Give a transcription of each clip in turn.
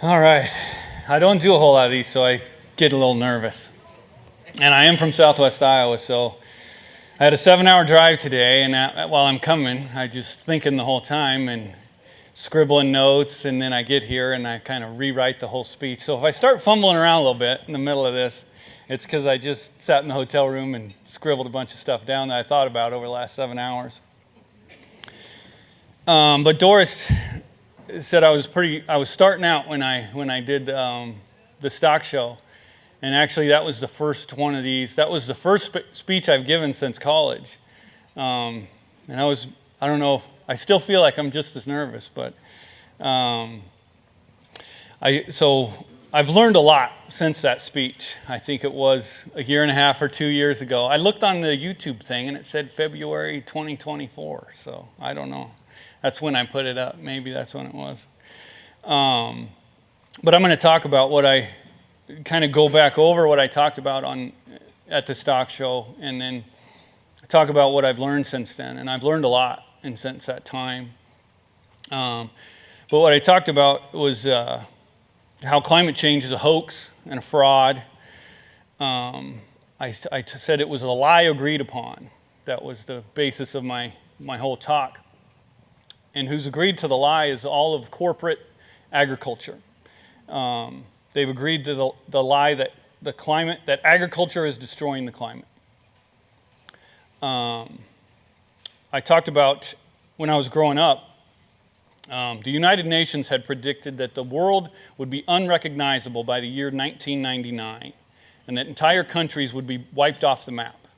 All right. I don't do a whole lot of these, so I get a little nervous. And I am from Southwest Iowa, so I had a 7-hour drive today, and while I'm coming, I just thinking the whole time and scribbling notes, and then I get here and I kind of rewrite the whole speech. So if I start fumbling around a little bit in the middle of this, it's because I just sat in the hotel room and scribbled a bunch of stuff down that I thought about over the last 7 hours. But Doris said I was starting out when I did the stock show, and actually that was the first one of these. That was the first speech I've given since college, and I don't know. I still feel like I'm just as nervous, but I've learned a lot since that speech. I think it was a year and a half or 2 years ago. I looked on the YouTube thing and it said February 2024, so I don't know. That's when I put it up. Maybe that's when it was. But I'm going to talk about kind of go back over what I talked about at the stock show, and then talk about what I've learned since then. And I've learned a lot since that time. But what I talked about was how climate change is a hoax and a fraud. I said it was a lie agreed upon. That was the basis of my whole talk. And who's agreed to the lie is all of corporate agriculture. They've agreed to the lie that that agriculture is destroying the climate. I talked about when I was growing up, the United Nations had predicted that the world would be unrecognizable by the year 1999, and that entire countries would be wiped off the map.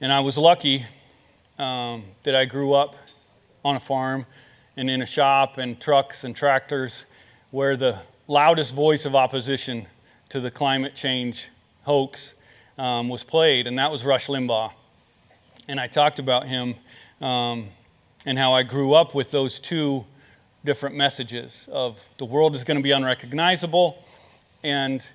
And I was lucky that I grew up on a farm and in a shop and trucks and tractors where the loudest voice of opposition to the climate change hoax was played, and that was Rush Limbaugh. And I talked about him and how I grew up with those two different messages of the world is going to be unrecognizable and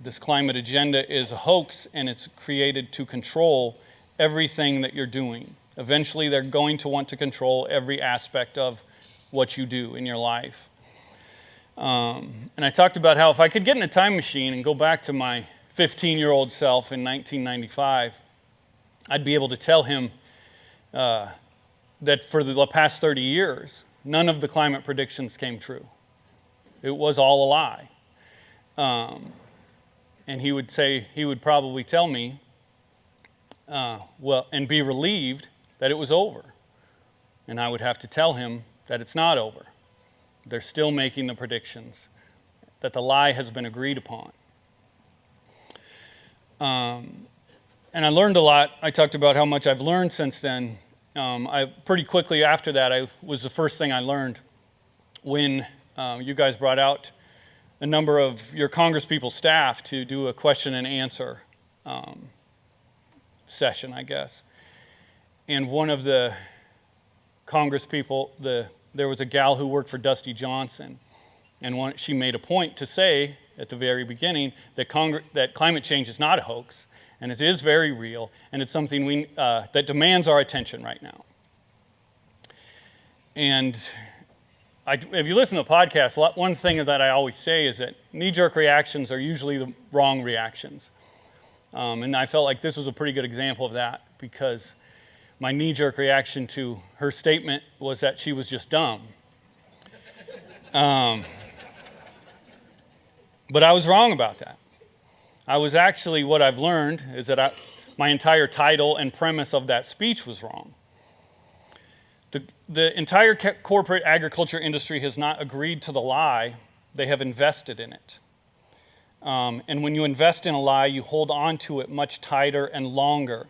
this climate agenda is a hoax and it's created to control everything that you're doing. Eventually, they're going to want to control every aspect of what you do in your life. And I talked about how if I could get in a time machine and go back to my 15-year-old self in 1995, I'd be able to tell him that for the past 30 years, none of the climate predictions came true. It was all a lie. And he would probably tell me, and be relieved that it was over. And I would have to tell him that it's not over. They're still making the predictions, that the lie has been agreed upon. And I learned a lot. I talked about how much I've learned since then. Pretty quickly after that, was the first thing I learned when you guys brought out a number of your congresspeople staff to do a question and answer session, I guess. And one of the congresspeople, there was a gal who worked for Dusty Johnson, and she made a point to say at the very beginning that climate change is not a hoax, and it is very real, and it's something that demands our attention right now. And if you listen to podcasts, one thing that I always say is that knee-jerk reactions are usually the wrong reactions. And I felt like this was a pretty good example of that, because my knee-jerk reaction to her statement was that she was just dumb. But I was wrong about that. What I've learned is that my entire title and premise of that speech was wrong. The entire corporate agriculture industry has not agreed to the lie. They have invested in it. And when you invest in a lie, you hold on to it much tighter and longer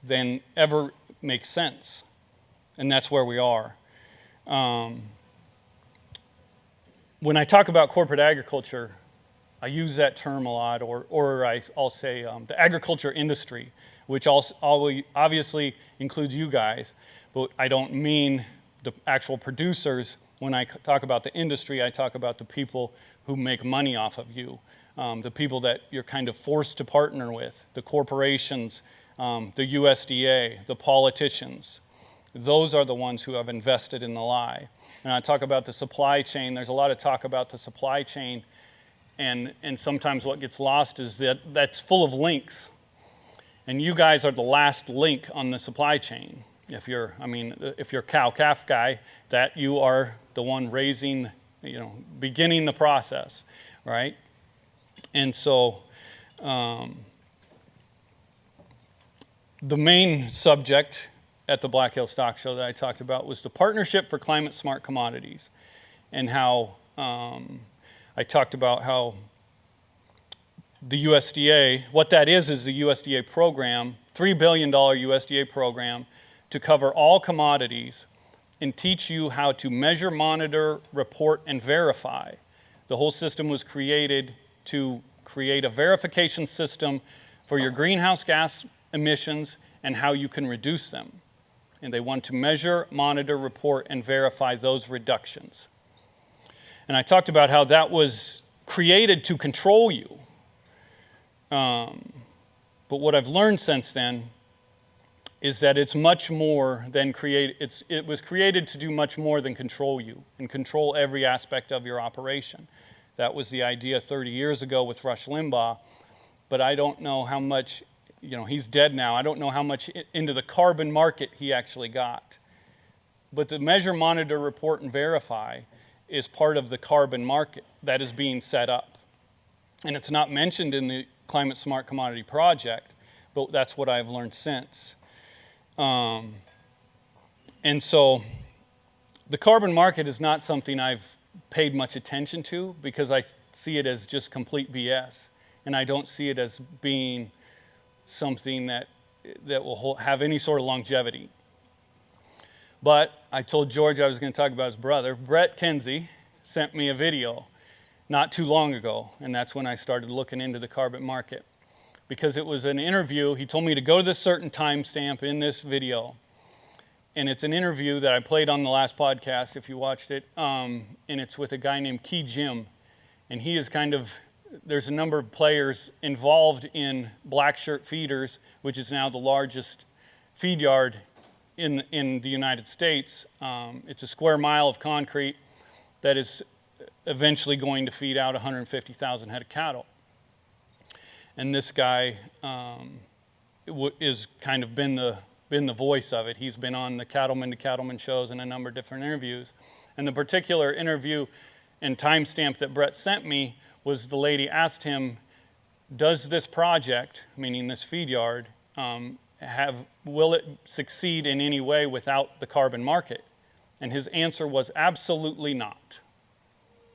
than ever makes sense. And that's where we are. When I talk about corporate agriculture, I use that term a lot, or I'll say the agriculture industry, which also obviously includes you guys, but I don't mean the actual producers. When I talk about the industry, I talk about the people who make money off of you, the people that you're kind of forced to partner with, the corporations, the USDA, the politicians, those are the ones who have invested in the lie. And I talk about the supply chain. There's a lot of talk about the supply chain, and sometimes what gets lost is that that's full of links. And you guys are the last link on the supply chain. If you're cow-calf guy, that you are the one raising, beginning the process, right? And so the main subject at the Black Hill Stock Show that I talked about was the Partnership for Climate Smart Commodities, and how I talked about how the USDA, what that is the USDA program, $3 billion USDA program to cover all commodities and teach you how to measure, monitor, report, and verify. The whole system was created to create a verification system for your greenhouse gas emissions and how you can reduce them. And they want to measure, monitor, report, and verify those reductions. And I talked about how that was created to control you. But what I've learned since then is that it's much more than it was created to do much more than control you and control every aspect of your operation. That was the idea 30 years ago with Rush Limbaugh, but I don't know how much, he's dead now. I don't know how much into the carbon market he actually got. But the measure, monitor, report, and verify is part of the carbon market that is being set up. And it's not mentioned in the Climate Smart Commodity Project, but that's what I've learned since. And so the carbon market is not something I've paid much attention to because I see it as just complete BS. And I don't see it as being something that will have any sort of longevity. But I told George I was going to talk about his brother. Brett Kinsey sent me a video not too long ago, and that's when I started looking into the carbon market. Because it was an interview. He told me to go to this certain timestamp in this video. And it's an interview that I played on the last podcast, if you watched it. And it's with a guy named Key Jim. And he is there's a number of players involved in Black Shirt Feeders, which is now the largest feed yard in the United States. It's a square mile of concrete that is eventually going to feed out 150,000 head of cattle. And this guy is been the voice of it. He's been on the Cattleman to Cattleman shows and a number of different interviews. And the particular interview and timestamp that Brett sent me was the lady asked him, does this project, meaning this feed yard, will it succeed in any way without the carbon market? And his answer was absolutely not.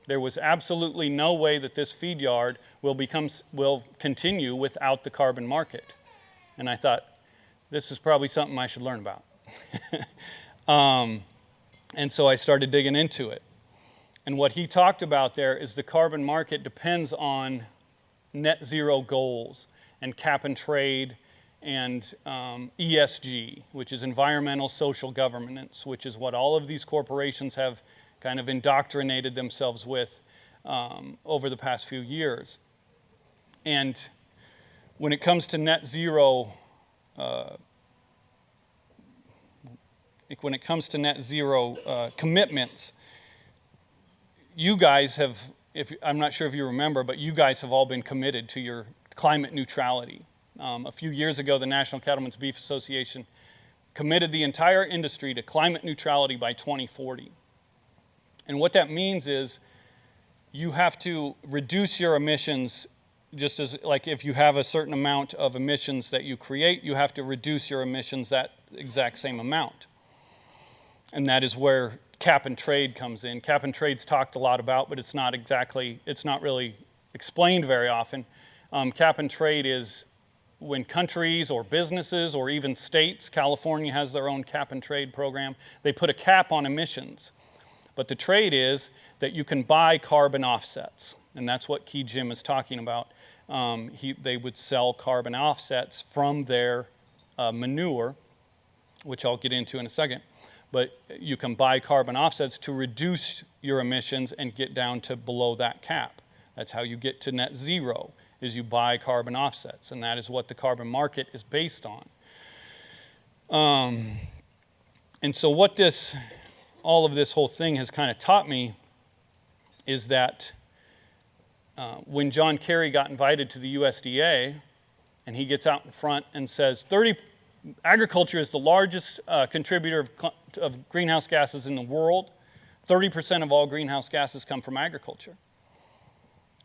There was absolutely no way that this feed yard will continue without the carbon market. And I thought, this is probably something I should learn about. And so I started digging into it. And what he talked about there is the carbon market depends on net zero goals and cap and trade and ESG, which is environmental social governance, which is what all of these corporations have kind of indoctrinated themselves with over the past few years. And when it comes to net zero, commitments, you guys have, I'm not sure if you remember, but you guys have all been committed to your climate neutrality. A few years ago, the National Cattlemen's Beef Association committed the entire industry to climate neutrality by 2040. And what that means is you have to reduce your emissions, just as like if you have a certain amount of emissions that you create, you have to reduce your emissions that exact same amount. And that is where cap and trade comes in. Cap and trade's talked a lot about, but it's not really explained very often. Cap and trade is when countries or businesses or even states, California has their own cap and trade program, they put a cap on emissions. But the trade is that you can buy carbon offsets, and that's what Key Jim is talking about. They would sell carbon offsets from their manure, which I'll get into in a second. But you can buy carbon offsets to reduce your emissions and get down to below that cap. That's how you get to net zero, is you buy carbon offsets, and that is what the carbon market is based on. And so what all of this whole thing has kind of taught me is that when John Kerry got invited to the USDA, and he gets out in front and says, agriculture is the largest contributor of greenhouse gases in the world. 30% of all greenhouse gases come from agriculture.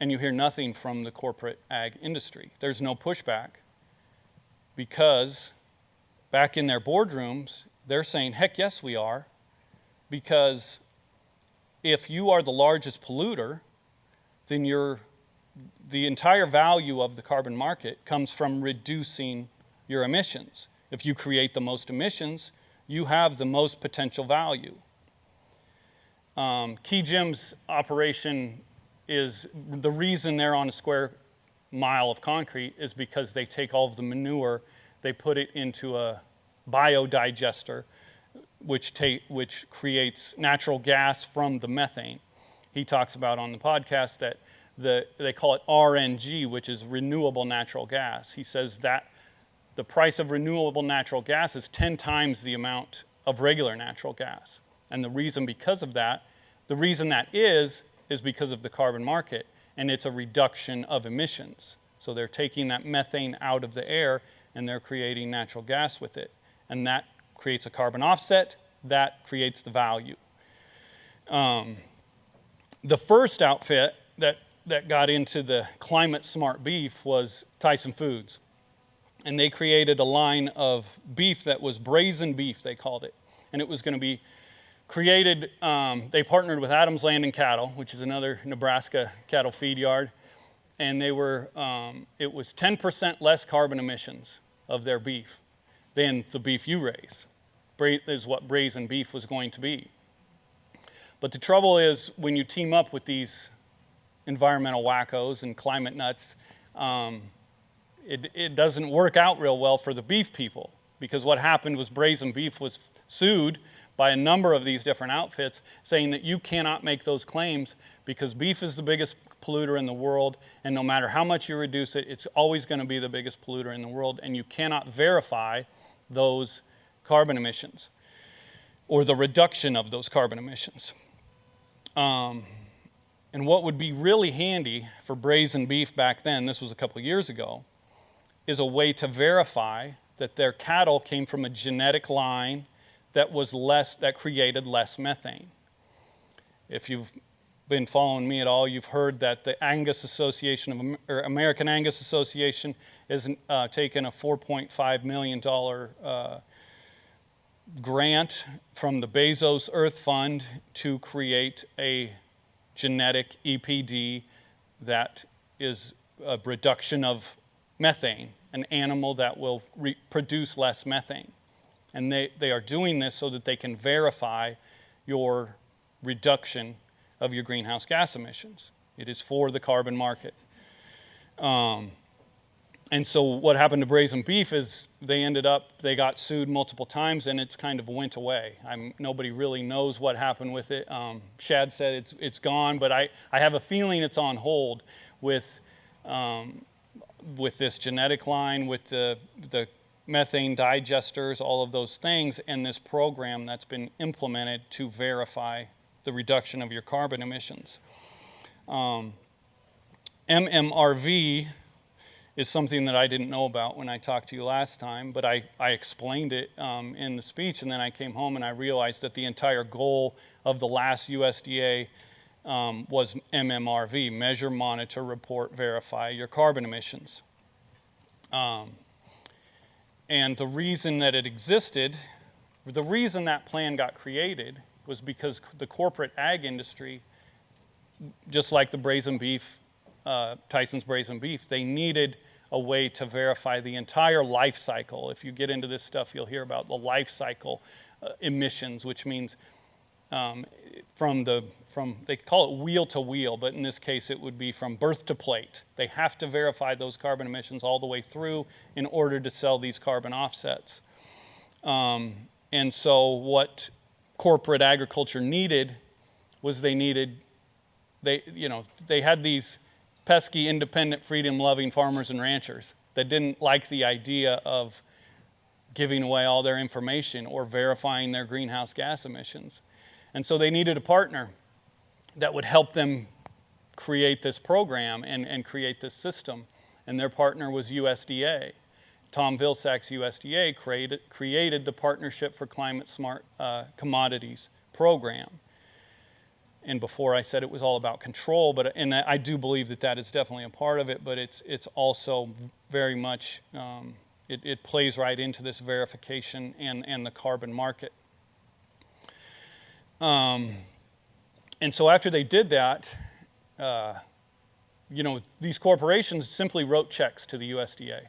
And you hear nothing from the corporate ag industry. There's no pushback because back in their boardrooms, they're saying, heck yes, we are. Because if you are the largest polluter, then the entire value of the carbon market comes from reducing your emissions. If you create the most emissions, you have the most potential value. Key Gym's operation is, the reason they're on a square mile of concrete is because they take all of the manure, they put it into a biodigester, which creates natural gas from the methane. He talks about on the podcast that they call it RNG, which is renewable natural gas. He says that the price of renewable natural gas is 10 times the amount of regular natural gas. And the reason that is because of the carbon market, and it's a reduction of emissions. So they're taking that methane out of the air and they're creating natural gas with it. And that creates a carbon offset, that creates the value. The first outfit that got into the climate smart beef was Tyson Foods. And they created a line of beef that was brazen beef, they called it. And it was going to be created, they partnered with Adams Land and Cattle, which is another Nebraska cattle feed yard. And it was 10% less carbon emissions of their beef than the beef you raise, is what brazen beef was going to be. But the trouble is, when you team up with these environmental wackos and climate nuts, it doesn't work out real well for the beef people, because what happened was brazen beef was sued by a number of these different outfits saying that you cannot make those claims because beef is the biggest polluter in the world, and no matter how much you reduce it, it's always going to be the biggest polluter in the world, and you cannot verify those carbon emissions or the reduction of those carbon emissions. And what would be really handy for brazen beef back then, this was a couple of years ago, is a way to verify that their cattle came from a genetic line that created less methane. If you've been following me at all, you've heard that the American Angus Association has taken a $4.5 million grant from the Bezos Earth Fund to create a genetic EPD that is a reduction of methane, an animal that will produce less methane. And they are doing this so that they can verify your reduction of your greenhouse gas emissions. It is for the carbon market. And so what happened to brazen beef is they got sued multiple times, and it's kind of went away. Nobody really knows what happened with it. Shad said it's gone, but I have a feeling it's on hold with this genetic line, with the methane digesters, all of those things, and this program that's been implemented to verify the reduction of your carbon emissions. MMRV is something that I didn't know about when I talked to you last time, but I explained it in the speech, and then I came home and I realized that the entire goal of the last USDA was MMRV, measure, monitor, report, verify your carbon emissions. And the reason that it existed, the reason that plan got created was because the corporate ag industry, just like the brazen beef, Tyson's brazen beef, they needed a way to verify the entire life cycle. If you get into this stuff, you'll hear about the life cycle emissions, which means they call it wheel to wheel, but in this case it would be from birth to plate. They have to verify those carbon emissions all the way through in order to sell these carbon offsets. And so what corporate agriculture needed was they had these pesky, independent, freedom-loving farmers and ranchers that didn't like the idea of giving away all their information or verifying their greenhouse gas emissions. And so they needed a partner that would help them create this program and create this system. And their partner was USDA. Tom Vilsack's USDA created the Partnership for Climate Smart Commodities program. And before I said it was all about control, and I do believe that is definitely a part of it, but it's also very much, it plays right into this verification and the carbon market. And so after they did that, these corporations simply wrote checks to the USDA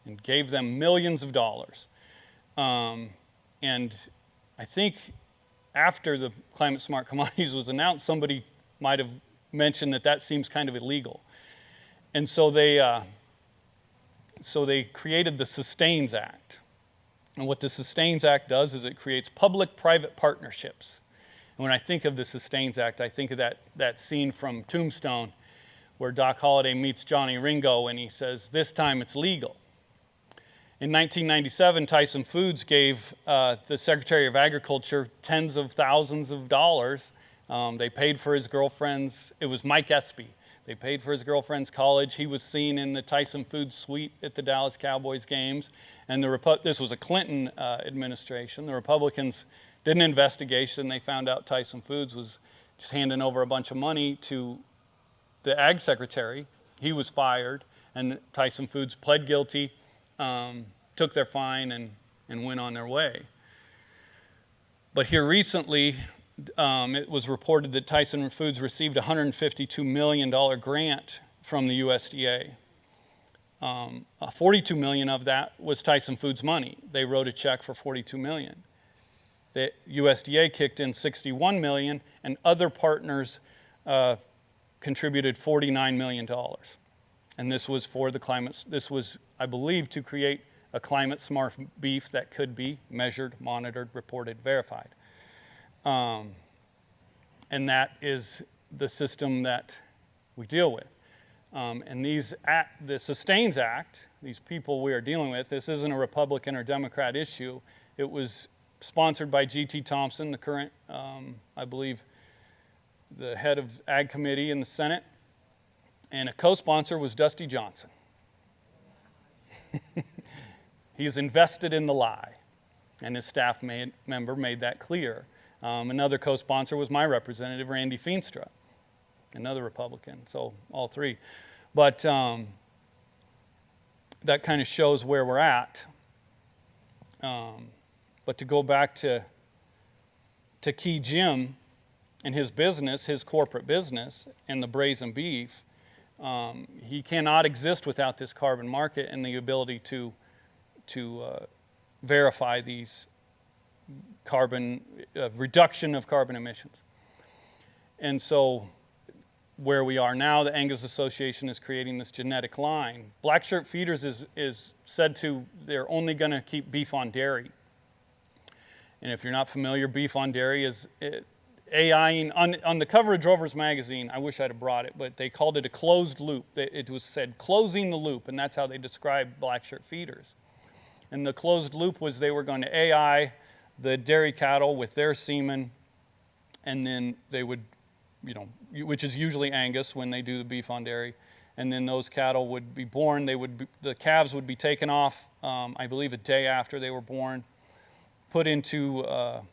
and gave them millions of dollars. And I think after the Climate Smart Commodities was announced, somebody might have mentioned that seems kind of illegal. And so they created the Sustains Act. And what the Sustains Act does is it creates public-private partnerships. And when I think of the Sustains Act, I think of that scene from Tombstone where Doc Holliday meets Johnny Ringo and he says, "This time it's legal." In 1997, Tyson Foods gave the Secretary of Agriculture tens of thousands of dollars. They paid for his girlfriend's, it was Mike Espy. They paid for his girlfriend's college. He was seen in the Tyson Foods suite at the Dallas Cowboys games. And this was a Clinton administration. The Republicans did an investigation. They found out Tyson Foods was just handing over a bunch of money to the Ag Secretary. He was fired, and Tyson Foods pled guilty. Took their fine and went on their way. But here recently, it was reported that Tyson Foods received a $152 million grant from the USDA. $42 million of that was Tyson Foods money. They wrote a check for $42 million. The USDA kicked in $61 million, and other partners contributed $49 million. And this was for the climate, this was, I believe, to create a climate smart beef that could be measured, monitored, reported, verified. And that is the system that we deal with. And the Sustains Act, these people we are dealing with, this isn't a Republican or Democrat issue. It was sponsored by G.T. Thompson, the current, I believe, the head of Ag Committee in the Senate. And a co-sponsor was Dusty Johnson. He's invested in the lie, and his staff member made that clear. Another co-sponsor was my representative, Randy Feenstra, another Republican, so all three. But that kind of shows where we're at. But to go back to Key Jim and his business, his corporate business, and the brazen beef, he cannot exist without this carbon market and the ability to verify these carbon reduction of carbon emissions. And so where we are now, the Angus Association is creating this genetic line. Black Shirt Feeders is said they're only going to keep beef on dairy. And if you're not familiar, beef on dairy is AIing, on the cover of Drover's Magazine, I wish I'd have brought it, but they called it a closed loop. It was said closing the loop, and that's how they described Black Shirt Feeders. And the closed loop was they were going to AI the dairy cattle with their semen, and then they would, which is usually Angus when they do the beef on dairy, and then those cattle would be born. The calves would be taken off, I believe, a day after they were born, put into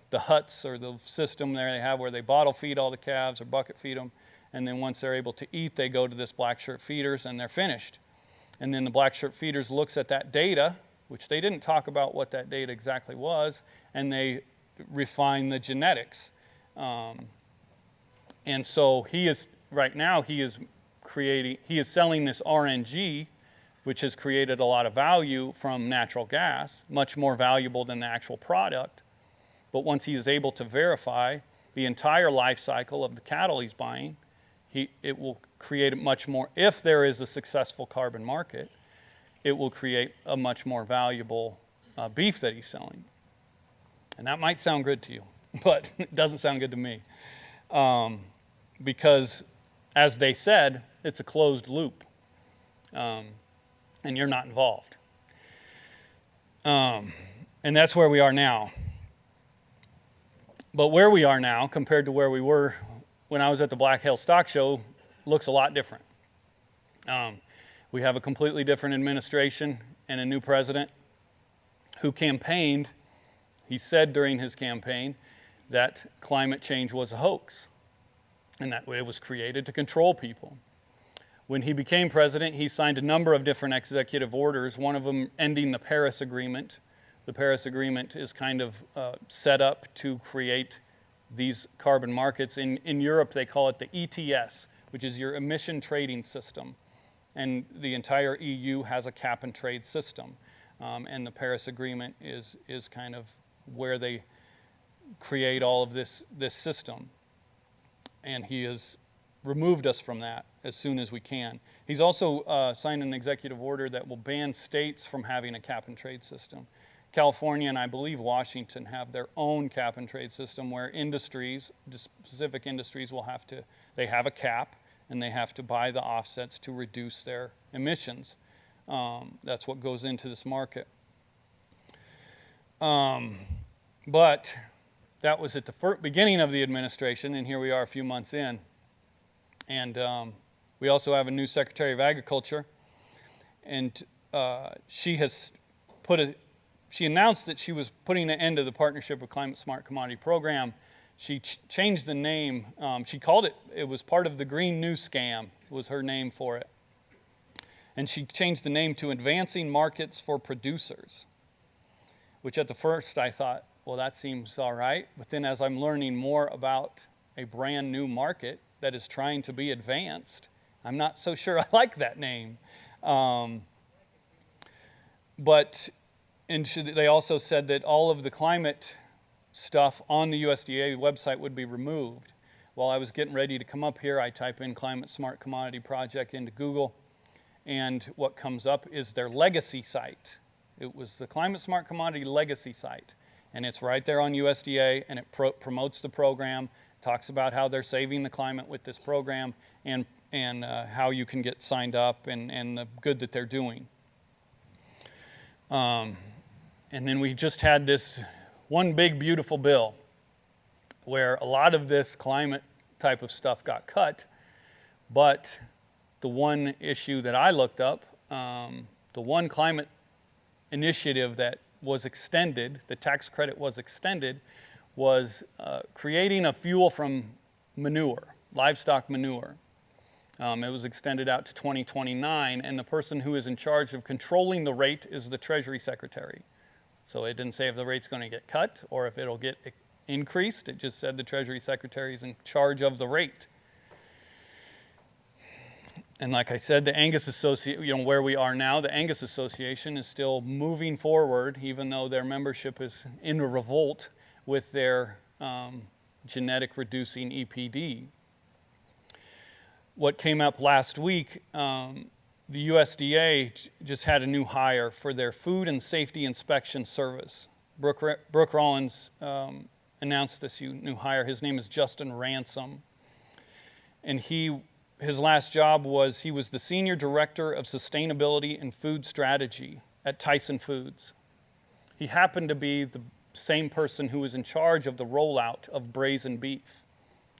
the huts or the system there they have where they bottle feed all the calves or bucket feed them. And then once they're able to eat, they go to this Black Shirt Feeders and they're finished. And then the Black Shirt Feeders looks at that data, which they didn't talk about what that data exactly was, and they refine the genetics. And so right now he is selling this RNG, which has created a lot of value from natural gas, much more valuable than the actual product. But once he is able to verify the entire life cycle of the cattle he's buying, it will create much more, if there is a successful carbon market, it will create a much more valuable beef that he's selling. And that might sound good to you, but it doesn't sound good to me. Because, as they said, it's a closed loop. And you're not involved. And that's where we are now. But where we are now compared to where we were when I was at the Black Hill Stock Show looks a lot different. We have a completely different administration and a new president who campaigned. He said during his campaign that climate change was a hoax and that it was created to control people. When he became president, he signed a number of different executive orders, one of them ending the Paris Agreement. The Paris Agreement is kind of set up to create these carbon markets. In Europe, they call it the ETS, which is your emission trading system. And the entire EU has a cap and trade system. And the Paris Agreement is kind of where they create all of this system. And he has removed us from that as soon as we can. He's also signed an executive order that will ban states from having a cap and trade system. California and I believe Washington have their own cap and trade system where industries, specific industries they have a cap and they have to buy the offsets to reduce their emissions. That's what goes into this market. But that was at the beginning of the administration, and here we are a few months in. And we also have a new Secretary of Agriculture, and she announced that she was putting an end to the Partnership with Climate Smart Commodity Program. She changed the name. She called it was part of the Green New Scam, was her name for it. And she changed the name to Advancing Markets for Producers, which at the first I thought, well, that seems all right. But then as I'm learning more about a brand new market that is trying to be advanced, I'm not so sure I like that name. They also said that all of the climate stuff on the USDA website would be removed. While I was getting ready to come up here, I type in Climate Smart Commodity Project into Google, and what comes up is their legacy site. It was the Climate Smart Commodity legacy site, and it's right there on USDA, and it promotes the program, talks about how they're saving the climate with this program, and how you can get signed up and the good that they're doing. And then we just had this one big beautiful bill where a lot of this climate type of stuff got cut, but the one issue that I looked up, the one climate initiative that was extended, the tax credit was extended, was creating a fuel from manure, livestock manure. It was extended out to 2029, and the person who is in charge of controlling the rate is the Treasury Secretary. So it didn't say if the rate's going to get cut or if it'll get increased. It just said the Treasury Secretary is in charge of the rate. And like I said, the Angus Association, where we are now, the Angus Association is still moving forward, even though their membership is in a revolt with their genetic reducing EPD. What came up last week, the USDA just had a new hire for their Food and Safety Inspection Service. Brooke Rollins announced this new hire. His name is Justin Ransom. And his last job was he was the Senior Director of Sustainability and Food Strategy at Tyson Foods. He happened to be the same person who was in charge of the rollout of brazen beef,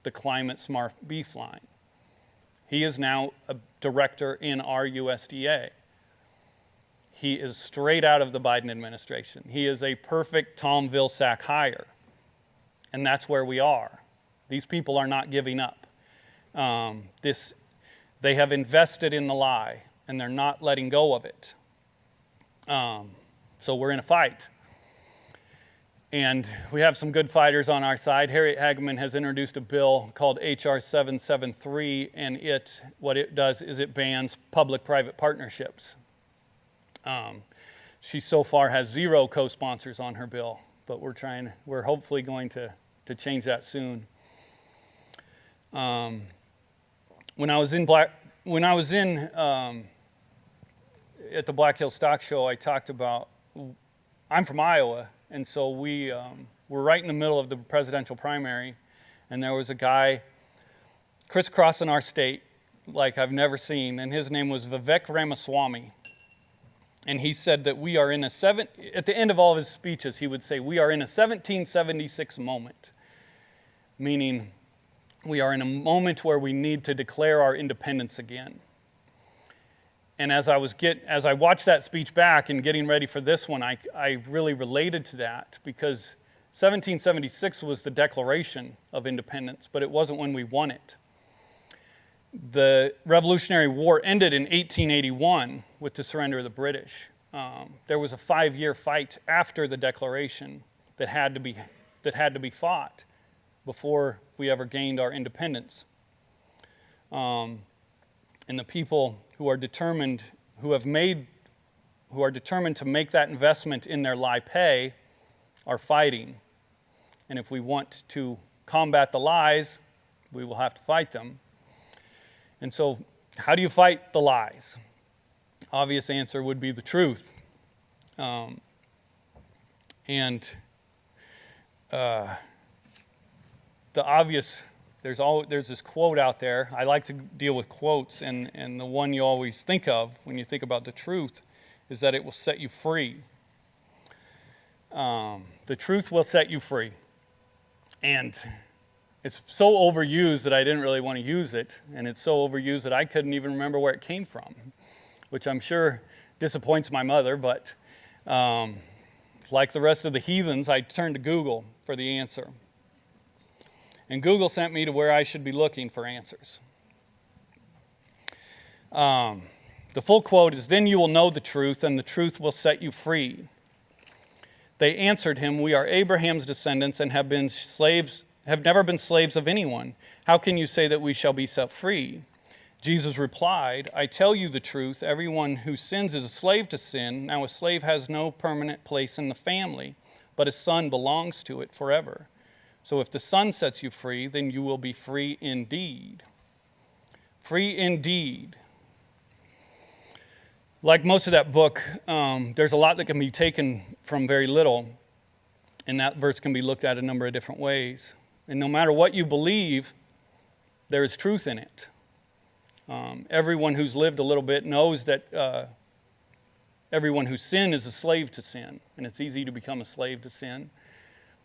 the Climate Smart beef line. He is now a director in our USDA. He is straight out of the Biden administration. He is a perfect Tom Vilsack hire. And that's where we are. These people are not giving up. They have invested in the lie, and they're not letting go of it. So we're in a fight. And we have some good fighters on our side. Harriet Hageman has introduced a bill called H.R. 773, and what it does is it bans public-private partnerships. She so far has 0 co-sponsors on her bill, but we're hopefully going to change that soon. When I was in at the Black Hill Stock Show, I talked about, I'm from Iowa, and so we're right in the middle of the presidential primary, and there was a guy crisscrossing our state like I've never seen, and his name was Vivek Ramaswamy. And he said that we are in at the end of all of his speeches, he would say, we are in a 1776 moment, meaning we are in a moment where we need to declare our independence again. And as I watched that speech back and getting ready for this one, I really related to that, because 1776 was the Declaration of Independence, but it wasn't when we won it. The Revolutionary War ended in 1881 with the surrender of the British. There was a 5-year fight after the Declaration that had to be fought before we ever gained our independence. And the people who are determined to make that investment in their lie pay are fighting. And if we want to combat the lies, we will have to fight them. And so, how do you fight the lies? Obvious answer would be the truth. The obvious, there's this quote out there. I like to deal with quotes, and the one you always think of when you think about the truth is that it will set you free. The truth will set you free. And it's so overused that I didn't really want to use it, and it's so overused that I couldn't even remember where it came from, which I'm sure disappoints my mother, but like the rest of the heathens, I turned to Google for the answer. And Google sent me to where I should be looking for answers. The full quote is, "Then you will know the truth, and the truth will set you free." They answered him, "We are Abraham's descendants and have never been slaves of anyone. How can you say that we shall be set free?" Jesus replied, "I tell you the truth, everyone who sins is a slave to sin. Now a slave has no permanent place in the family, but a son belongs to it forever. So if the Son sets you free, then you will be free indeed." Free indeed. Like most of that book, there's a lot that can be taken from very little, and that verse can be looked at a number of different ways. And no matter what you believe, there is truth in it. Everyone who's lived a little bit knows that everyone who sins is a slave to sin, and it's easy to become a slave to sin.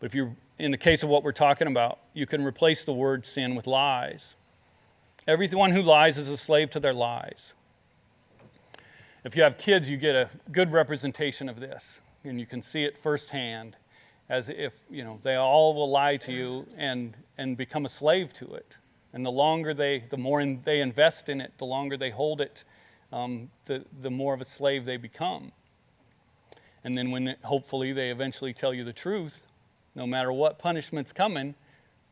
But if you're, in the case of what we're talking about, you can replace the word sin with lies. Everyone who lies is a slave to their lies. If you have kids, you get a good representation of this, and you can see it firsthand, as if, they all will lie to you and become a slave to it. And the more they invest in it, the longer they hold it, the more of a slave they become. And then when hopefully they eventually tell you the truth, no matter what punishment's coming,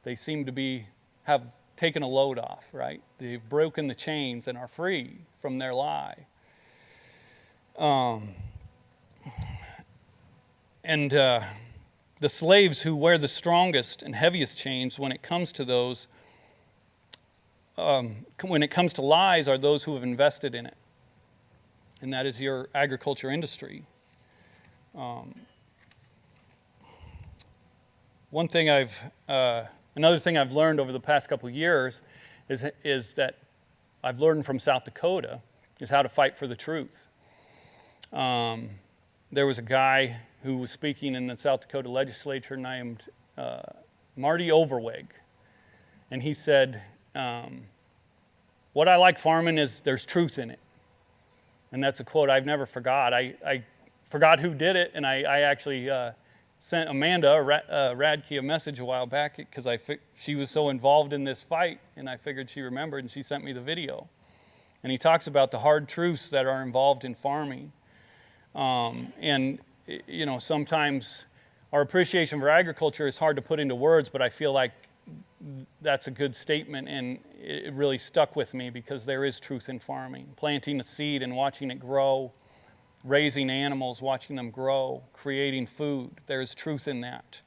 they seem to have taken a load off, right? They've broken the chains and are free from their lie. The slaves who wear the strongest and heaviest chains when it comes to lies are those who have invested in it. And that is your agriculture industry. Another thing I've learned over the past couple of years is that I've learned from South Dakota is how to fight for the truth. There was a guy who was speaking in the South Dakota legislature named Marty Overweg. And he said, "What I like farming is there's truth in it." And that's a quote I've never forgot. I forgot who did it, and I actually sent Amanda Radke a message a while back because she was so involved in this fight, and I figured she remembered, and she sent me the video. And he talks about the hard truths that are involved in farming. Sometimes our appreciation for agriculture is hard to put into words, but I feel like that's a good statement, and it really stuck with me because there is truth in farming. Planting a seed and watching it grow, raising animals, watching them grow, creating food. There is truth in that.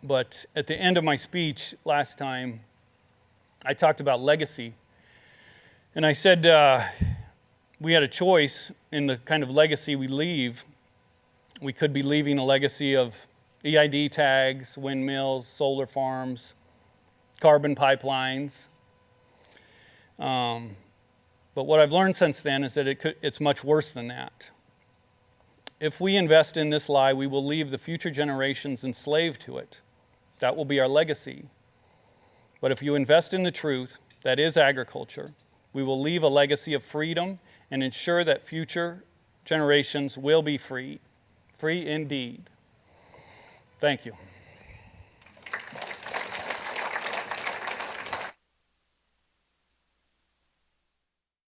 But at the end of my speech last time, I talked about legacy. And I said we had a choice in the kind of legacy we leave. We could be leaving a legacy of EID tags, windmills, solar farms, carbon pipelines. But But what I've learned since then is that it's much worse than that. If we invest in this lie, we will leave the future generations enslaved to it. That will be our legacy. But if you invest in the truth, that is agriculture, we will leave a legacy of freedom and ensure that future generations will be free. Free indeed. Thank you.